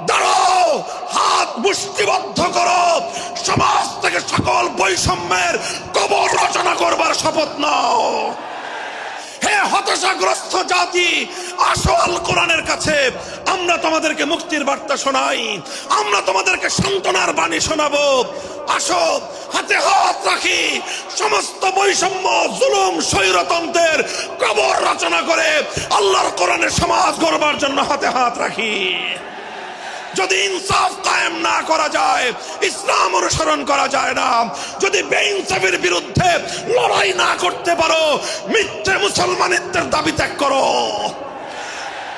দাঁড়াও, হাত মুষ্টিবদ্ধ করো, সমাজ থেকে সকল বৈষম্যের কবর রচনা করবার শপথ নাও। হে হতাশাগ্রস্ত জাতি, আসো আল কোরআনের কাছে, আমরা তোমাদেরকে মুক্তির বার্তা শোনাই, আমরা তোমাদেরকে সান্ত্বনার বাণী শোনাবো। আসো, হাতে হাত রাখি, সমস্ত বৈষম্য, জুলুম, স্বৈরতন্ত্রের কবর রচনা করে আল্লাহর কোরআনের সমাজ গড়বার জন্য হাতে হাত রাখি। যদি ইনসাফ কায়েম না করা যায়, ইসলাম অনুসরণ করা যায় না, যদি বেইনসাফের বিরুদ্ধে লড়াই না করতে পারো, মিথ্যে মুসলমানিত্বের দাবি ত্যাগ করো।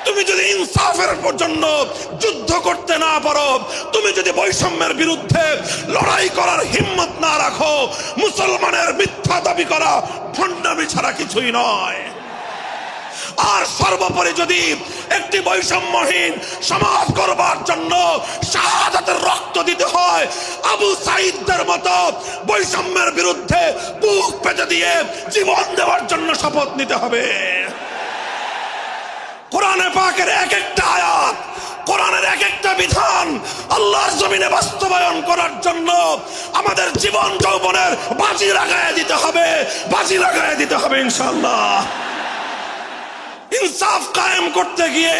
তুমি যদি ইনসাফের জন্য যুদ্ধ করতে না পারো, তুমি যদি বৈষম্যের বিরুদ্ধে লড়াই করার হিম্মত না রাখো, মুসলমানের মিথ্যা দাবি করা ভণ্ডামি ছাড়া কিছুই নয়। আর সর্বোপরি যদি একটি বৈষম্যহীন সমাজ গড়বার জন্য শাহাদাতের রক্ত দিতে হয়, আবু সাঈদদের মতো বৈষম্যের বিরুদ্ধে বুক পেতে দিয়ে জীবন দেওয়ার জন্য শপথ নিতে হবে। কোরআনে পাকের এক একটা আয়াত, কোরআনের এক একটা বিধান আল্লাহর জমিনে বাস্তবায়ন করার জন্য আমাদের জীবন যৌবনের বাজি লাগায় দিতে হবে, বাজি লাগায় দিতে হবে ইনশাআল্লাহ। ইনসাফ কায়েম করতে গিয়ে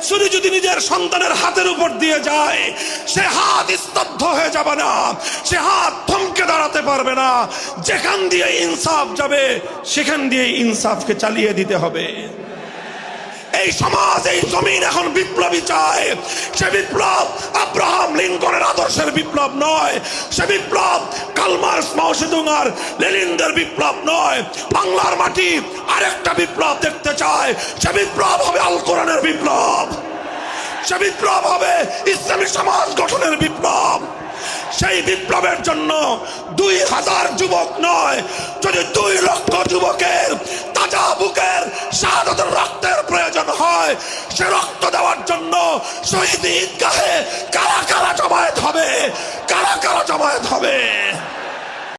ছুরি যদি নিজের সন্তানের হাতের উপর দিয়ে যায়, সে হাত স্তব্ধ হয়ে যাবে না, সে হাত থমকে দাঁড়াতে পারবে না। যেখান দিয়ে ইনসাফ যাবে সেখান দিয়ে ইনসাফকে চালিয়ে দিতে হবে। এই সমাজ, এই জমিন এখন বিপ্লবী চায়। সে বিপ্লব আব্রাহাম লিঙ্কনের আদর্শের বিপ্লব নয়, সে বিপ্লব কার্ল মার্কস, মাও সেতুং আর লেনিনদের বিপ্লব নয়। বাংলার মাটি আরেকটা বিপ্লব দেখতে চায়, সে বিপ্লব হবে আল কোরআনের বিপ্লব, সে বিপ্লব হবে ইসলামী সমাজ গঠনের বিপ্লব। সেই বিপ্লবের জন্য 2000 যুবক নয়, যদি 2 লক্ষ যুবকের তাজা বুকের শাহাদাতের রক্তের প্রয়োজন হয়, সে রক্ত দেওয়ার জন্য শহীদ ঈদগাহে কারা কারা জমায়েত হবে, কারা কারা জমায়েত হবে।